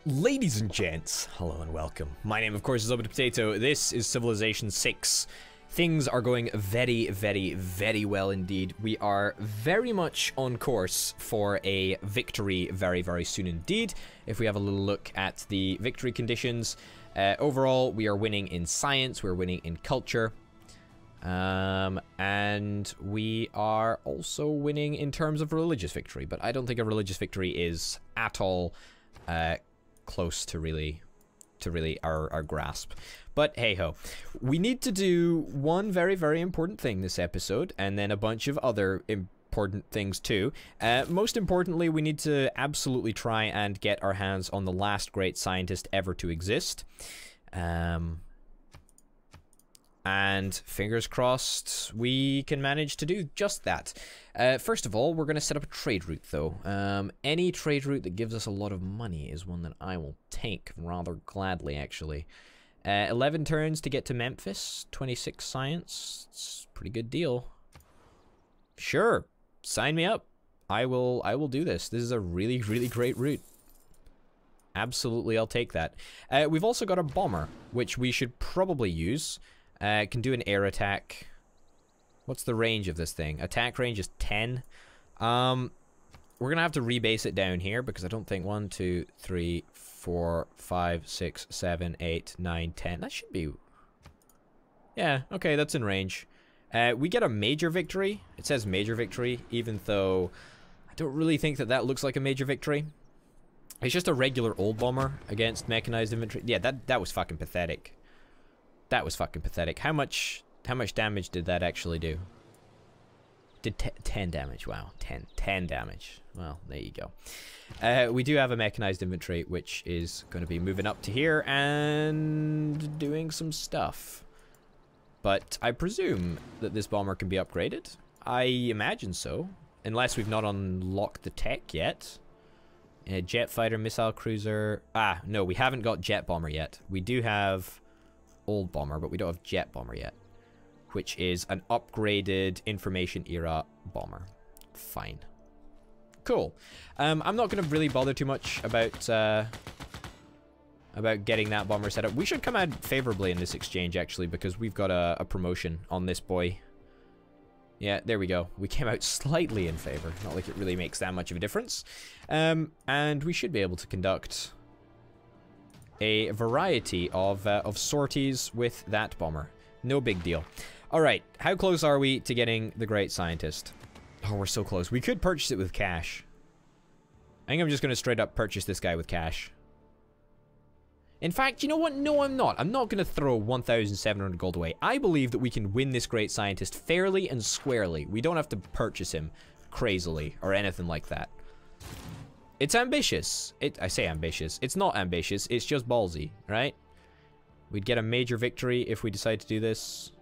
Ladies and gents, hello and welcome. My name, of course, is Potato. This is Civilization 6. Things are going very, very, very well indeed. We are very much on course for a victory very, very soon indeed. If we have a little look at the victory conditions, overall, we are winning in science, we're winning in culture, and we are also winning in terms of religious victory, but I don't think a religious victory is at all close to really our grasp. But hey ho, we need to do one very, very important thing this episode, and then a bunch of other important things too. Most importantly, we need to absolutely try and get our hands on the last great scientist ever to exist. And fingers crossed we can manage to do just that. First of all, we're going to set up a trade route though. Any trade route that gives us a lot of money is one that I will take rather gladly actually. 11 turns to get to Memphis, 26 science. It's a pretty good deal. Sure, sign me up. I will do this. This is a really, really great route. Absolutely, I'll take that. We've also got a bomber, which we should probably use. Can do an air attack. What's the range of this thing? Attack range is 10. We're gonna have to rebase it down here because I don't think 1, 2, 3, 4, 5, 6, 7, 8, 9, 10. That should be... Yeah, okay, that's in range. We get a major victory. It says major victory, even though I don't really think that that looks like a major victory. It's just a regular old bomber against mechanized infantry. Yeah, that was fucking pathetic. That was fucking pathetic. How much damage did that actually do? Did 10 damage. Wow, 10 damage. Well, there you go. We do have a mechanized infantry, which is going to be moving up to here and doing some stuff. But I presume that this bomber can be upgraded. I imagine so, unless we've not unlocked the tech yet. Jet fighter, missile cruiser. Ah, no, we haven't got jet bomber yet. We do have old bomber, but we don't have jet bomber yet, which is an upgraded information era bomber. Fine. Cool. I'm not going to really bother too much about getting that bomber set up. We should come out favorably in this exchange, actually, because we've got a promotion on this boy. Yeah, there we go. We came out slightly in favor. Not like it really makes that much of a difference. And we should be able to conduct a variety of sorties with that bomber. No big deal. Alright, how close are we to getting the great scientist? Oh, we're so close. We could purchase it with cash. I think I'm just going to straight up purchase this guy with cash. In fact, you know what? No, I'm not. I'm not going to throw 1,700 gold away. I believe that we can win this great scientist fairly and squarely. We don't have to purchase him crazily or anything like that. It's ambitious. I say ambitious. It's not ambitious. It's just ballsy, right? We'd get a major victory if we decide to do this.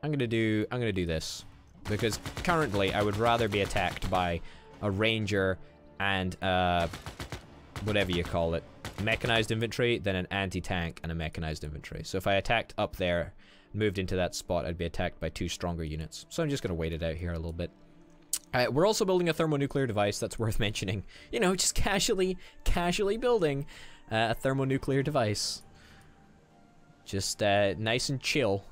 I'm gonna do this because currently I would rather be attacked by a ranger and whatever you call it, mechanized infantry, than an anti-tank and a mechanized infantry. So if I attacked up there, moved into that spot, I'd be attacked by 2 stronger units. So I'm just going to wait it out here a little bit. We're also building a thermonuclear device. That's worth mentioning. You know, just casually building a thermonuclear device. Just nice and chill.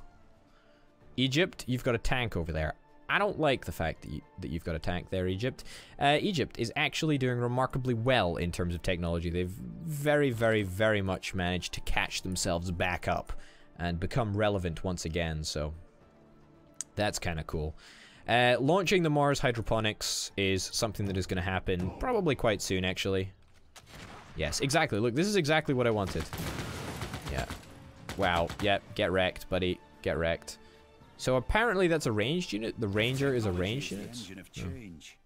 Egypt, you've got a tank over there. I don't like the fact that you've got a tank there, Egypt. Egypt is actually doing remarkably well in terms of technology. They've very, very, very much managed to catch themselves back up and become relevant once again, so that's kind of cool. Launching the Mars hydroponics is something that is going to happen probably quite soon, actually. Yes, exactly. Look, this is exactly what I wanted. Yeah. Wow. Yep. Get wrecked, buddy. Get wrecked. So apparently that's a ranged unit. The Ranger is a ranged unit. Engine of change.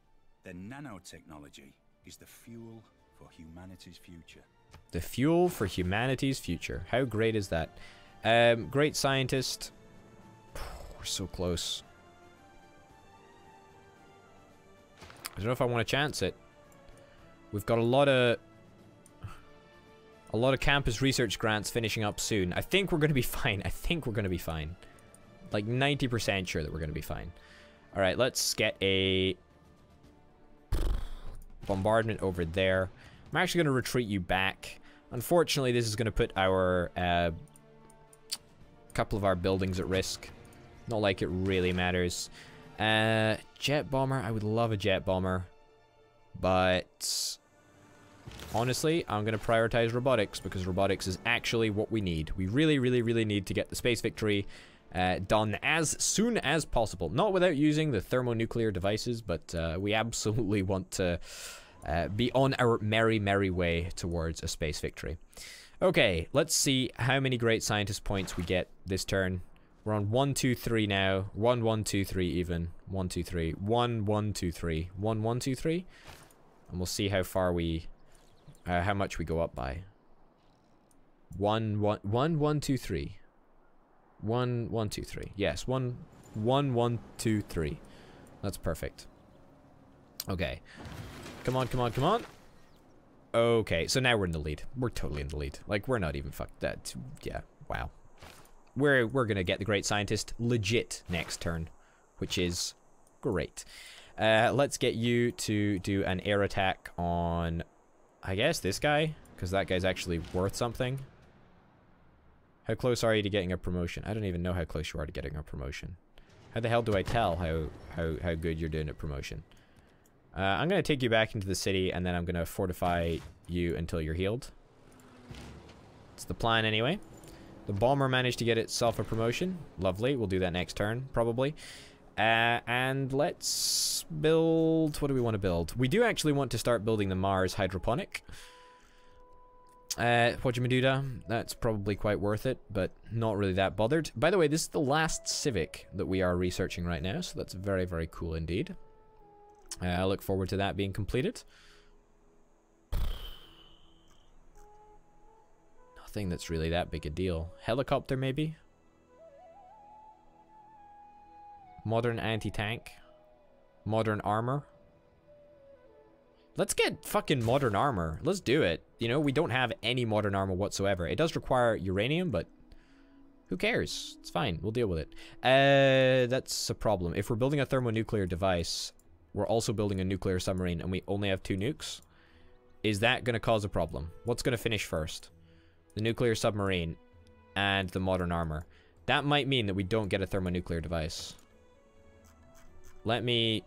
Then nanotechnology is the fuel for humanity's future. The fuel for humanity's future. How great is that? Great scientist. We're so close. I don't know if I want to chance it. We've got a lot of campus research grants finishing up soon. I think we're going to be fine. I think we're going to be fine. Like 90% sure that we're going to be fine. All right, let's get a bombardment over there. I'm actually going to retreat you back. Unfortunately, this is going to put our couple of our buildings at risk. Not like it really matters. Jet bomber. I would love a jet bomber. But honestly, I'm going to prioritize robotics because robotics is actually what we need. We really, really, really need to get the space victory done as soon as possible. Not without using the thermonuclear devices, but we absolutely want to be on our merry, merry way towards a space victory. Okay, let's see how many great scientist points we get this turn. We're on 1, 2, 3 now. 1, 1, 2, 3 even. 1, 2, 3. 1, 1, 2, 3. 1, 1, 2, 3. And we'll see how far we... how much we go up by. 1, 1, 1, 1, 2, 3. 1, 1, 2, 3. Yes, 1, 1, 1, 2, 3. That's perfect. Okay. Come on, come on, come on. Okay, so now we're in the lead. We're totally in the lead. Like, we're not even fucked. That, yeah, wow. We're gonna get the Great Scientist legit next turn, which is great. Let's get you to do an air attack on, I guess, this guy, because that guy's actually worth something. How close are you to getting a promotion? I don't even know how close you are to getting a promotion. How the hell do I tell how good you're doing at promotion? I'm going to take you back into the city, and then I'm going to fortify you until you're healed. It's the plan anyway. The bomber managed to get itself a promotion. Lovely. We'll do that next turn, probably. And let's build... What do we want to build? We do actually want to start building the Mars hydroponic. Pojimaduda, that's probably quite worth it, but not really that bothered. By the way, this is the last civic that we are researching right now, so that's very, very cool indeed. I look forward to that being completed. Nothing that's really that big a deal. Helicopter, maybe? Modern anti-tank? Modern armor? Let's get fucking modern armor. Let's do it. You know, we don't have any modern armor whatsoever. It does require uranium, but who cares? It's fine. We'll deal with it. That's a problem. If we're building a thermonuclear device, we're also building a nuclear submarine, and we only have 2 nukes. Is that going to cause a problem? What's going to finish first? The nuclear submarine and the modern armor. That might mean that we don't get a thermonuclear device. Let me...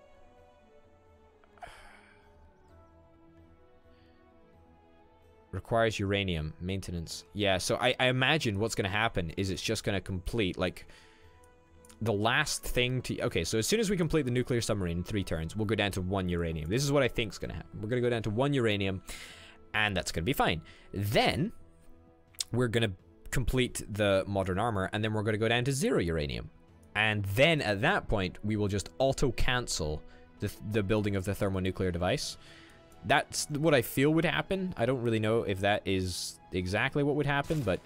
Requires uranium maintenance. Yeah, so I imagine what's going to happen is it's just going to complete, like, the last thing to... Okay, so as soon as we complete the nuclear submarine in 3 turns, we'll go down to 1 uranium. This is what I think is going to happen. We're going to go down to 1 uranium, and that's going to be fine. Then, we're going to complete the modern armor, and then we're going to go down to 0 uranium. And then, at that point, we will just auto-cancel the building of the thermonuclear device. That's what I feel would happen. I don't really know if that is exactly what would happen, but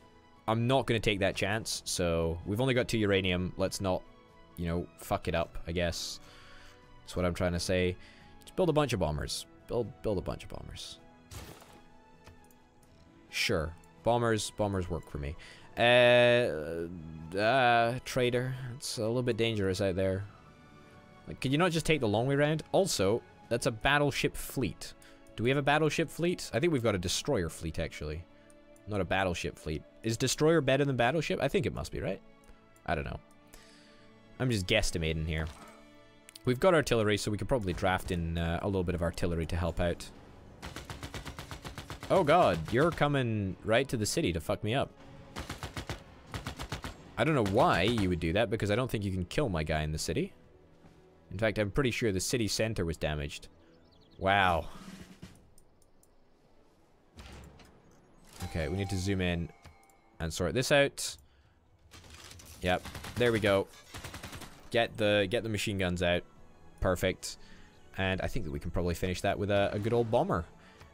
I'm not going to take that chance. So we've only got 2 uranium. Let's not, you know, fuck it up, I guess. That's what I'm trying to say. Just build a bunch of bombers. Build a bunch of bombers. Sure. Bombers work for me. Trader. It's a little bit dangerous out there. Like, could you not just take the long way around? Also, that's a battleship fleet. Do we have a battleship fleet? I think we've got a destroyer fleet, actually. Not a battleship fleet. Is destroyer better than battleship? I think it must be, right? I don't know. I'm just guesstimating here. We've got artillery, so we could probably draft in a little bit of artillery to help out. Oh god, you're coming right to the city to fuck me up. I don't know why you would do that, because I don't think you can kill my guy in the city. In fact, I'm pretty sure the city center was damaged. Wow. Okay, we need to zoom in and sort this out. Yep, there we go. Get the machine guns out. Perfect. And I think that we can probably finish that with a good old bomber.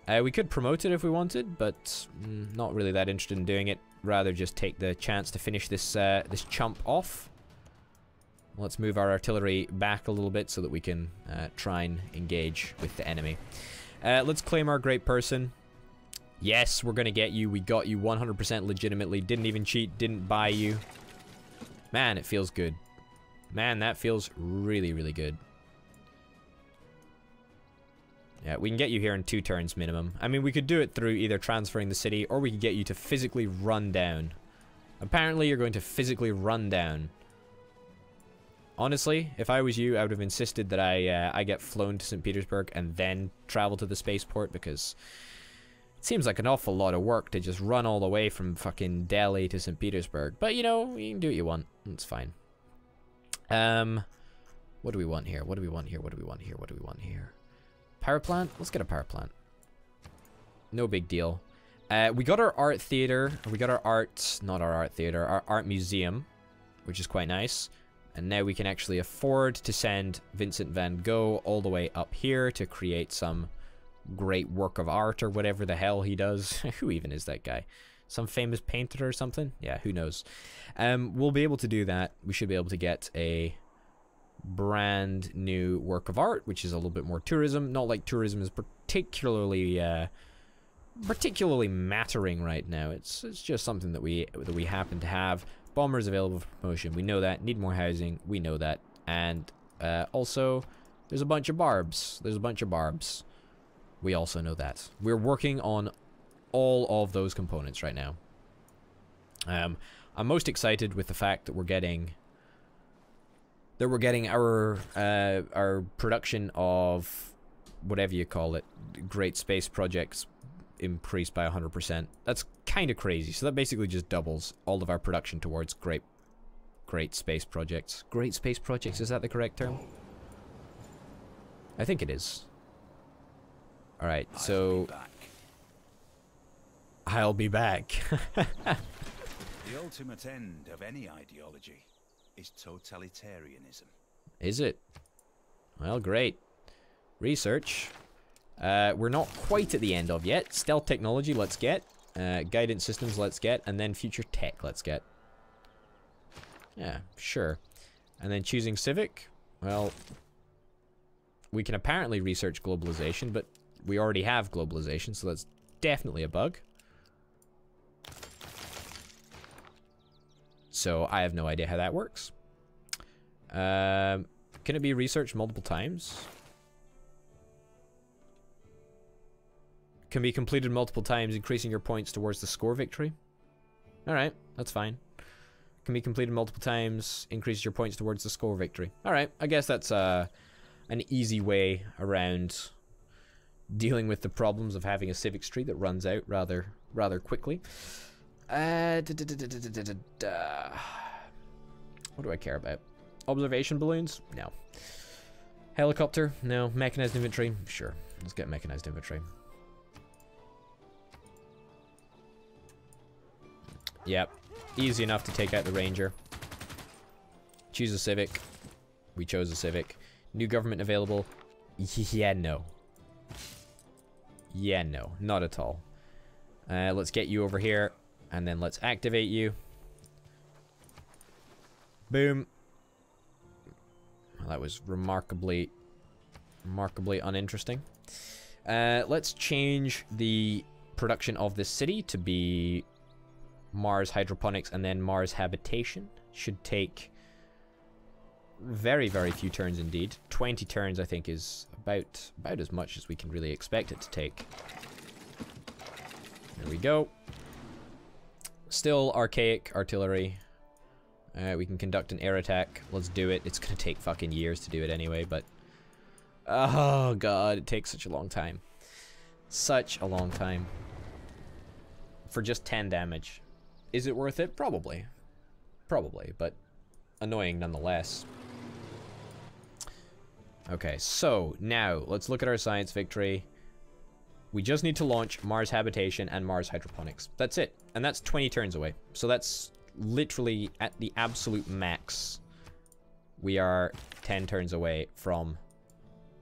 We could promote it if we wanted, but not really that interested in doing it. Rather just take the chance to finish this this chump off. Let's move our artillery back a little bit so that we can try and engage with the enemy. Let's claim our great person. Yes, we're going to get you. We got you 100% legitimately. Didn't even cheat. Didn't buy you. Man, it feels good. Man, that feels really, really good. Yeah, we can get you here in 2 turns minimum. I mean, we could do it through either transferring the city, or we could get you to physically run down. Apparently, you're going to physically run down. Honestly, if I was you, I would have insisted that I get flown to St. Petersburg and then travel to the spaceport, because it seems like an awful lot of work to just run all the way from fucking Delhi to St. Petersburg. But, you know, you can do what you want. It's fine. What do we want here? What do we want here? What do we want here? What do we want here? Power plant? Let's get a power plant. No big deal. We got our art theater. We got our art... Not our art theater. Our art museum, which is quite nice. And now we can actually afford to send Vincent van Gogh all the way up here to create some great work of art or whatever the hell he does. Who even is that guy? Some famous painter or something? Yeah, who knows? We'll be able to do that. We should be able to get a brand new work of art, which is a little bit more tourism. Not like tourism is particularly mattering right now. It's just something that we happen to have. Bombers available for promotion. We know that. Need more housing. We know that. And also, there's a bunch of barbs. There's a bunch of barbs. We also know that. We're working on all of those components right now. I'm most excited with the fact that we're getting our production of whatever you call it, great space projects increased by 100%. That's kind of crazy. So that basically just doubles all of our production towards great space projects. Great space projects, is that the correct term? I think it is. Alright, so... I'll be back. The ultimate end of any ideology is totalitarianism. Is it? Well, great. Research. We're not quite at the end of yet. Stealth technology, let's get. Guidance systems, let's get. And then future tech, let's get. Yeah, sure. And then choosing civic. Well, we can apparently research globalization, but we already have globalization, so that's definitely a bug. So I have no idea how that works. Can it be researched multiple times? Can be completed multiple times, increasing your points towards the score victory. Alright, that's fine. Can be completed multiple times, increases your points towards the score victory. Alright, I guess that's an easy way around dealing with the problems of having a civic street that runs out rather quickly. What do I care about? Observation balloons? No. Helicopter? No. Mechanized infantry? Sure. Let's get mechanized infantry. Yep. Easy enough to take out the ranger. Choose a civic. We chose a civic. New government available? Yeah, no. Yeah, no. Not at all. Let's get you over here. And then let's activate you. Boom. Well, that was remarkably uninteresting. Let's change the production of this city to be Mars hydroponics and then Mars habitation. Should take very few turns indeed. 20 turns I think is about as much as we can really expect it to take. There we go. Still archaic artillery. We can conduct an air attack. Let's do it. It's gonna take fucking years to do it anyway, but... Oh god, it takes such a long time. Such a long time. For just 10 damage. Is it worth it? Probably. Probably, but annoying nonetheless. Okay, so now let's look at our science victory. We just need to launch Mars habitation and Mars hydroponics. That's it. And that's 20 turns away. So that's literally at the absolute max. We are 10 turns away from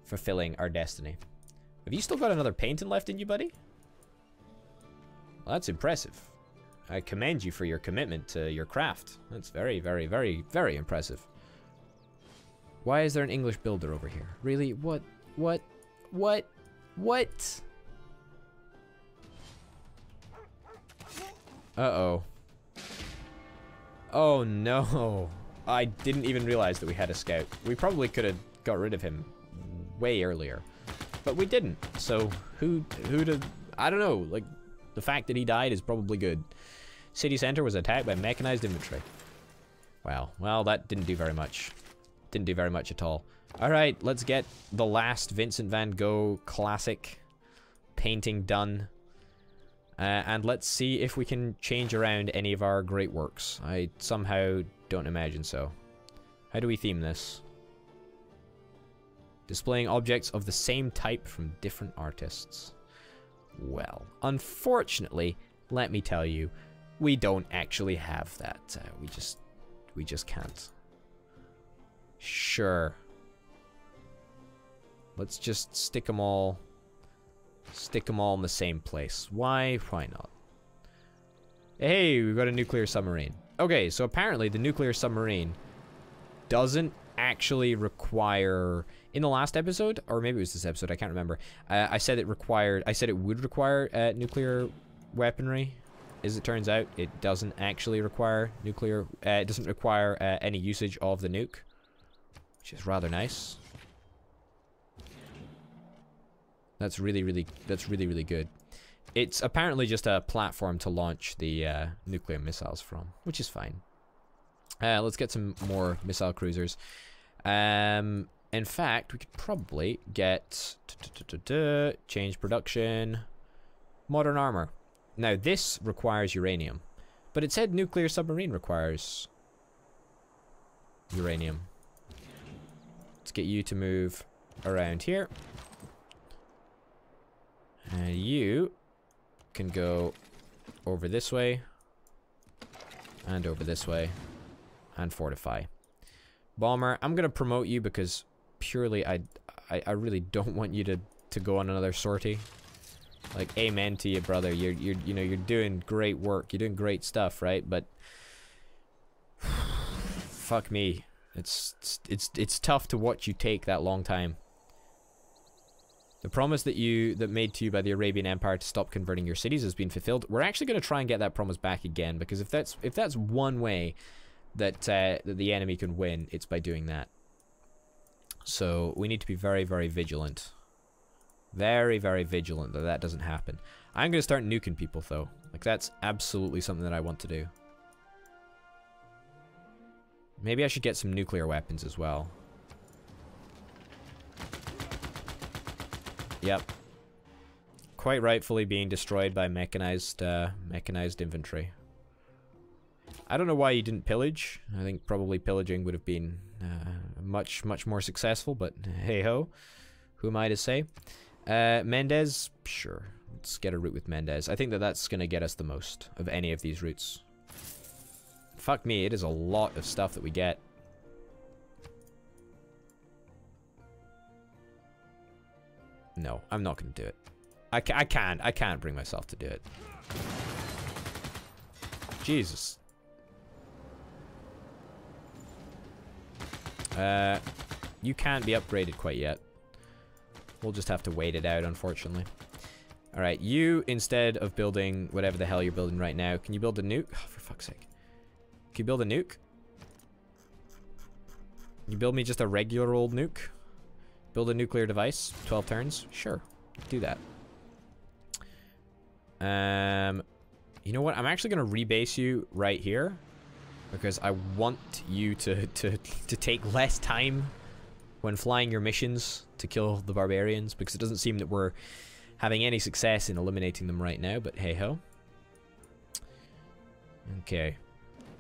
fulfilling our destiny. Have you still got another painting left in you, buddy? Well, that's impressive. I commend you for your commitment to your craft. That's very impressive. Why is there an English builder over here? Really? What? Uh-oh. Oh no. I didn't even realize that we had a scout. We probably could have got rid of him way earlier. but we didn't. So who did? I don't know. Like, the fact that he died is probably good. City center was attacked by mechanized infantry. Wow. Well, that didn't do very much. Didn't do very much at all. All right, let's get the last Vincent van Gogh classic painting done. And let's see if we can change around any of our great works. I somehow don't imagine so. How do we theme this? Displaying objects of the same type from different artists. Well, unfortunately, let me tell you, we don't actually have that. We just can't. Sure. Let's just stick them all in the same place. Why not? Hey, we've got a nuclear submarine. Okay, so apparently the nuclear submarine doesn't actually require, in the last episode, or maybe it was this episode, I can't remember. I said it would require nuclear weaponry. As it turns out, it doesn't actually require nuclear, it doesn't require any usage of the nuke, which is rather nice. That's really good. It's apparently just a platform to launch the nuclear missiles from, which is fine. Let's get some more missile cruisers. In fact, we could probably get change production, modern armor. Now this requires uranium, but it said nuclear submarine requires uranium. Let's get you to move around here. And you can go over this way, and over this way, and fortify. Bomber, I'm gonna promote you because purely I really don't want you to go on another sortie. Like, amen to you, brother. You know, you're doing great work. You're doing great stuff, right? But fuck me, it's tough to watch you take that long time. The promise that made to you by the Arabian Empire to stop converting your cities has been fulfilled. We're actually going to try and get that promise back again, because if that's one way that the enemy can win, it's by doing that. So we need to be very, very vigilant. Very, very vigilant that that doesn't happen. I'm going to start nuking people, though. Like, that's absolutely something that I want to do. Maybe I should get some nuclear weapons as well. Yep. Quite rightfully being destroyed by mechanized infantry. I don't know why you didn't pillage. I think probably pillaging would have been much more successful, but hey-ho. Who am I to say? Mendez? Sure. Let's get a route with Mendez. I think that's going to get us the most of any of these routes. Fuck me, it is a lot of stuff that we get. No, I'm not going to do it. I can't bring myself to do it. Jesus. You can't be upgraded quite yet. We'll just have to wait it out, unfortunately. Alright, you, instead of building whatever the hell you're building right now, can you build a nuke? Oh, for fuck's sake. Can you build a nuke? Can you build me just a regular old nuke? Build a nuclear device, 12 turns? Sure, do that. You know what? I'm actually going to rebase you right here, because I want you to take less time when flying your missions to kill the barbarians, because it doesn't seem that we're having any success in eliminating them right now, but hey-ho. Okay.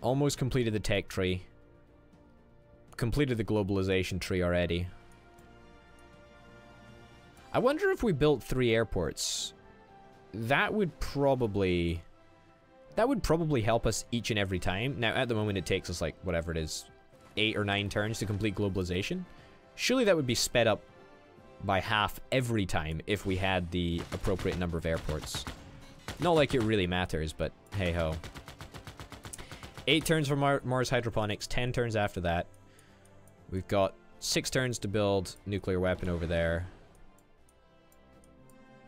Almost completed the tech tree. Completed the globalization tree already. I wonder if we built 3 airports. That would probably help us each and every time. Now, at the moment, it takes us, like, whatever it is, 8 or 9 turns to complete globalization. Surely that would be sped up by half every time if we had the appropriate number of airports. Not like it really matters, but hey-ho. 8 turns for Mars Hydroponics, 10 turns after that. We've got 6 turns to build nuclear weapon over there.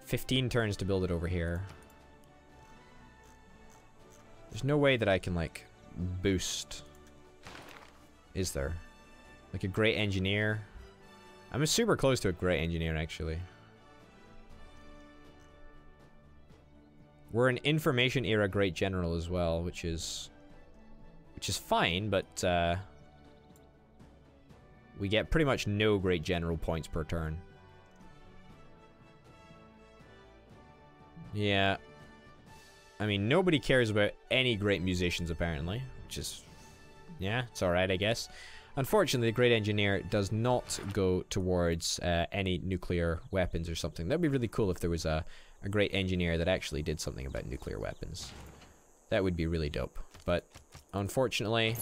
15 turns to build it over here. There's no way that I can, like, boost. Is there? Like a great engineer? I'm super close to a great engineer, actually. We're an information era great general as well, which is fine, but we get pretty much no great general points per turn. Yeah. I mean, nobody cares about any great musicians, apparently. Which is... yeah, it's alright, I guess. Unfortunately, the great engineer does not go towards any nuclear weapons or something. That'd be really cool if there was a great engineer that actually did something about nuclear weapons. That would be really dope. But, unfortunately,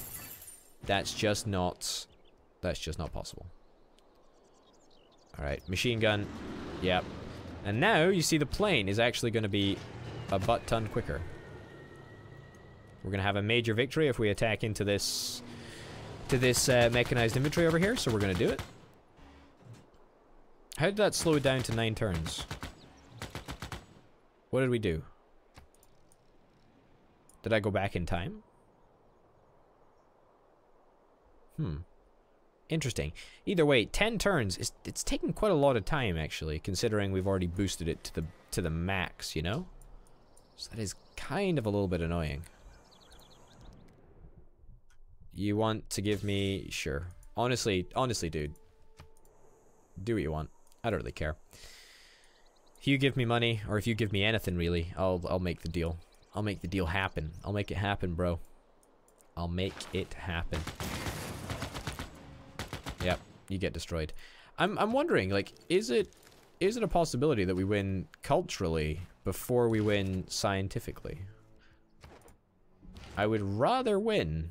that's just not possible. Alright, machine gun. Yep. And now, you see the plane is actually going to be a butt-ton quicker. We're going to have a major victory if we attack into this mechanized infantry over here, so we're going to do it. How did that slow it down to 9 turns? What did we do? Did I go back in time? Interesting. Either way, 10 turns, it's taking quite a lot of time, actually, considering we've already boosted it to the max, you know? So that is kind of a little bit annoying. You want to give me... sure. Honestly, dude. Do what you want. I don't really care. If you give me money, or if you give me anything, really, I'll make the deal. I'll make the deal happen. I'll make it happen, bro. I'll make it happen. Yep, you get destroyed. I'm wondering, like, is it a possibility that we win culturally before we win scientifically? I would rather win.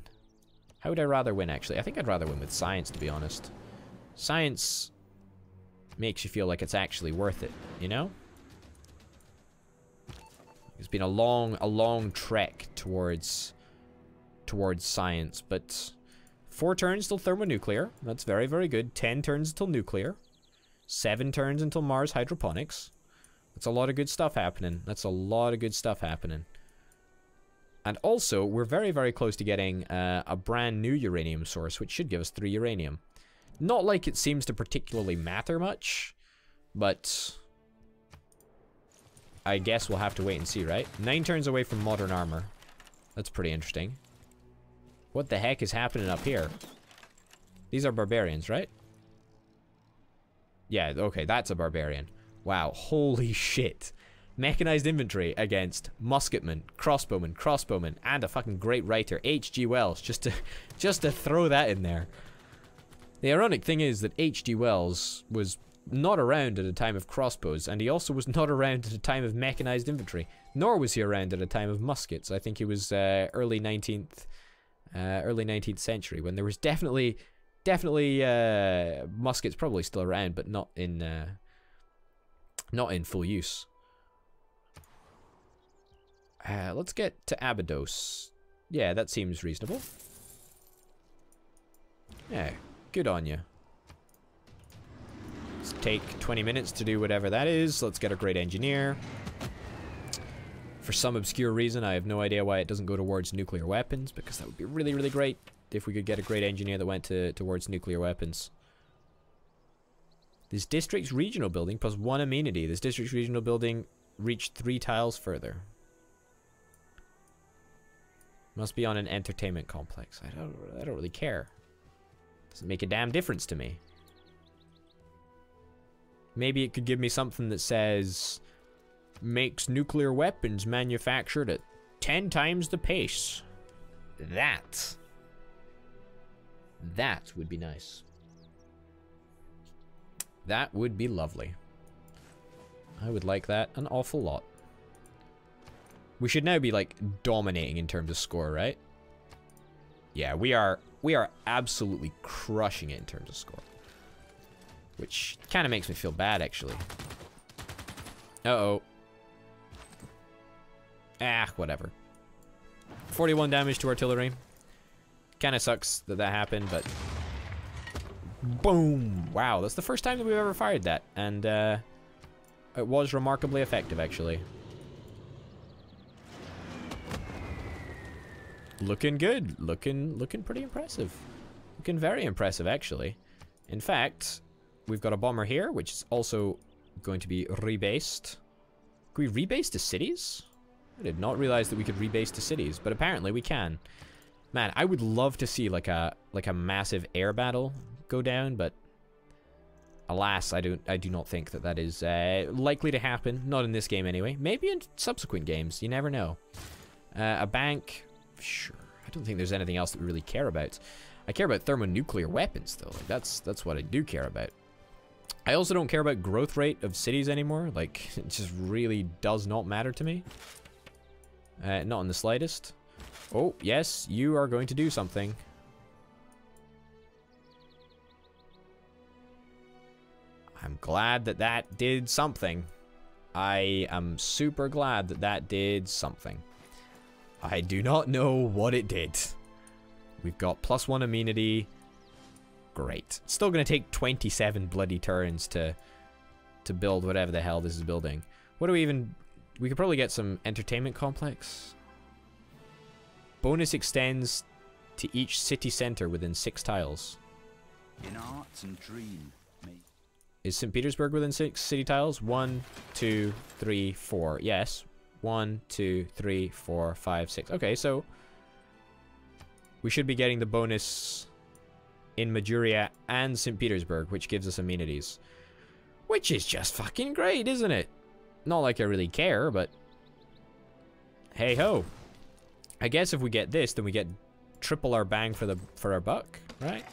How would I rather win, actually? I think I'd rather win with science, to be honest. Science makes you feel like it's actually worth it, you know? It's been a long trek towards science, but 4 turns till thermonuclear. That's very, very good. 10 turns until nuclear. 7 turns until Mars hydroponics. That's a lot of good stuff happening. That's a lot of good stuff happening. And also, we're very, very close to getting a brand new uranium source, which should give us 3 uranium. Not like it seems to particularly matter much, but I guess we'll have to wait and see, right? 9 turns away from modern armor. That's pretty interesting. What the heck is happening up here? These are barbarians, right? Yeah, okay, that's a barbarian. Wow, holy shit. Mechanized infantry against musketmen, crossbowmen, and a fucking great writer, H.G. Wells, just to throw that in there. The ironic thing is that H.G. Wells was not around at a time of crossbows, and he also was not around at a time of mechanized infantry, nor was he around at a time of muskets. I think he was early 19th century, when there was definitely muskets probably still around, but not in full use. Let's get to Abydos. Yeah, that seems reasonable. Yeah, good on you. Let's take 20 minutes to do whatever that is. Let's get a great engineer. For some obscure reason, I have no idea why it doesn't go towards nuclear weapons, because that would be really, really great if we could get a great engineer that went towards nuclear weapons. This district's regional building plus 1 amenity. This district's regional building reached 3 tiles further. Must be on an entertainment complex. I don't really care. Doesn't make a damn difference to me. Maybe it could give me something that says makes nuclear weapons manufactured at 10 times the pace. That would be nice. That would be lovely. I would like that an awful lot. We should now be like dominating in terms of score, right? Yeah, we are absolutely crushing it in terms of score. Which kind of makes me feel bad, actually. Uh-oh. Ah, whatever. 41 damage to artillery. Kind of sucks that happened, but... boom! Wow, that's the first time that we've ever fired that. And, it was remarkably effective, actually. Looking good. Looking pretty impressive. Looking very impressive, actually. In fact, we've got a bomber here, which is also going to be rebased. Can we rebase to cities? I did not realize that we could rebase to cities, but apparently we can. Man, I would love to see like a massive air battle go down, but alas, I do not think that that is likely to happen. Not in this game anyway. Maybe in subsequent games. You never know. A bank, sure. I don't think there's anything else that we really care about. I care about thermonuclear weapons though. Like that's what I do care about. I also don't care about growth rate of cities anymore. Like it just really does not matter to me. Not in the slightest. Oh, yes, you are going to do something. I'm glad that that did something. I am super glad that that did something. I do not know what it did. We've got +1 amenity. Great. It's still going to take 27 bloody turns to build whatever the hell this is building. What do we even... We could probably get some entertainment complex. Bonus extends to each city center within 6 tiles. In art and dream, is St. Petersburg within 6 city tiles? 1, 2, 3, 4. Yes. 1, 2, 3, 4, 5, 6. Okay, so we should be getting the bonus in Majuria and St. Petersburg, which gives us amenities. Which is just fucking great, isn't it? Not like I really care, but hey ho. I guess if we get this, then we get triple our bang for our buck, right?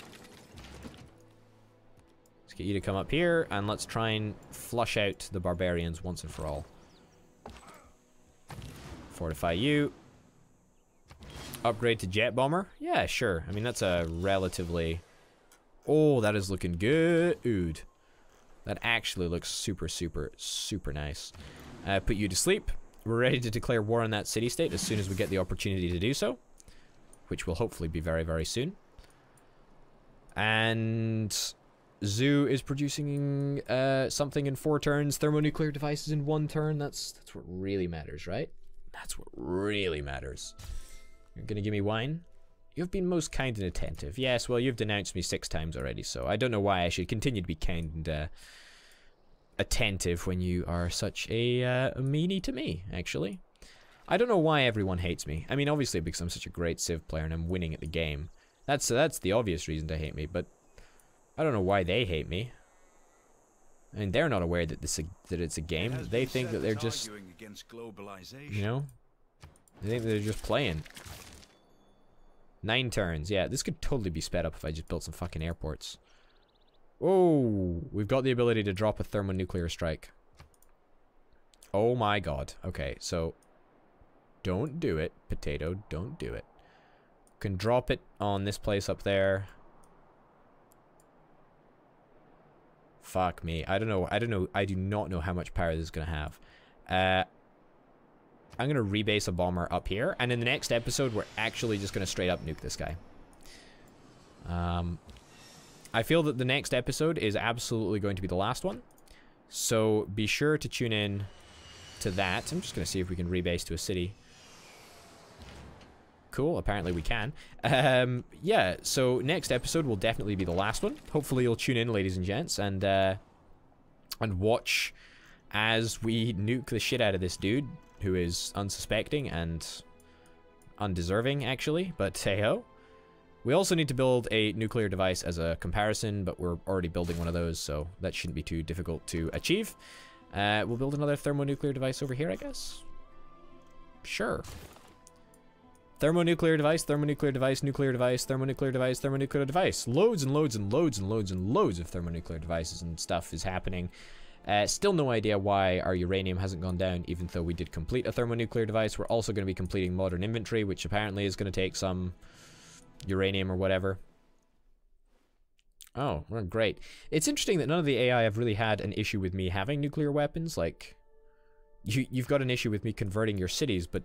Let's get you to come up here, and let's try and flush out the barbarians once and for all. Fortify you. Upgrade to jet bomber? Yeah, sure. I mean, that's a relatively... Oh, that is looking good. That actually looks super, super, super nice. Put you to sleep. We're ready to declare war on that city-state as soon as we get the opportunity to do so. Which will hopefully be very, very soon. And... Zoo is producing something in 4 turns. Thermonuclear devices in 1 turn. That's what really matters, right? That's what really matters. You're gonna give me wine? You've been most kind and attentive. Yes, well, you've denounced me 6 times already, so I don't know why I should continue to be kind and attentive when you are such a meanie to me, actually. I don't know why everyone hates me. I mean, obviously because I'm such a great Civ player and I'm winning at the game. That's the obvious reason to hate me, but I don't know why they hate me. I mean, they're not aware that it's a game. They think that they're just, you know, they think they're just playing. 9 turns. Yeah, this could totally be sped up if I just built some fucking airports. Oh, we've got the ability to drop a thermonuclear strike. Oh my god. Okay, so don't do it, potato. Don't do it. Can drop it on this place up there. Fuck me. I don't know. I do not know how much power this is going to have. I'm going to rebase a bomber up here. And in the next episode, we're actually just going to straight up nuke this guy. I feel that the next episode is absolutely going to be the last one. So be sure to tune in to that. I'm just going to see if we can rebase to a city. Cool, apparently we can. Yeah, so next episode will definitely be the last one. Hopefully you'll tune in, ladies and gents, and watch as we nuke the shit out of this dude, who is unsuspecting and undeserving, actually, but hey-ho. We also need to build a nuclear device as a comparison, but we're already building one of those, so that shouldn't be too difficult to achieve. We'll build another thermonuclear device over here, I guess. Sure. Thermonuclear device, thermonuclear device, nuclear device, thermonuclear device, thermonuclear device. Loads and loads and loads and loads and loads of thermonuclear devices and stuff is happening. Still no idea why our uranium hasn't gone down, even though we did complete a thermonuclear device. We're also going to be completing modern inventory, which apparently is going to take some uranium or whatever. Oh, well, great. It's interesting that none of the AI have really had an issue with me having nuclear weapons. Like, you've got an issue with me converting your cities, but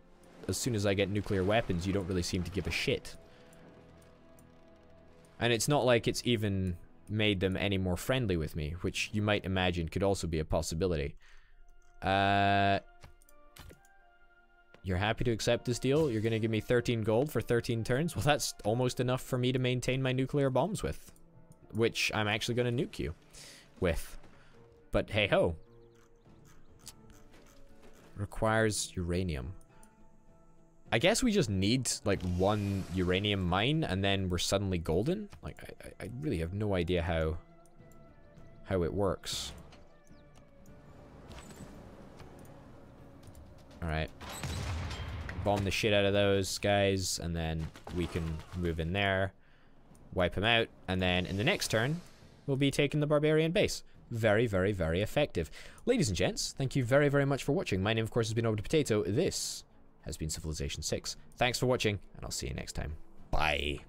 as soon as I get nuclear weapons, you don't really seem to give a shit. And it's not like it's even made them any more friendly with me, which you might imagine could also be a possibility. You're happy to accept this deal? You're gonna give me 13 gold for 13 turns? Well, that's almost enough for me to maintain my nuclear bombs with. Which I'm actually gonna nuke you with. But hey ho. Requires uranium. I guess we just need, like, one uranium mine, and then we're suddenly golden? Like, I really have no idea how it works. Alright. Bomb the shit out of those guys, and then we can move in there, wipe them out, and then in the next turn, we'll be taking the barbarian base. Very, very, very effective. Ladies and gents, thank you very, very much for watching. My name, of course, has been Over to Potato. This has been Civilization 6. Thanks for watching, and I'll see you next time. Bye.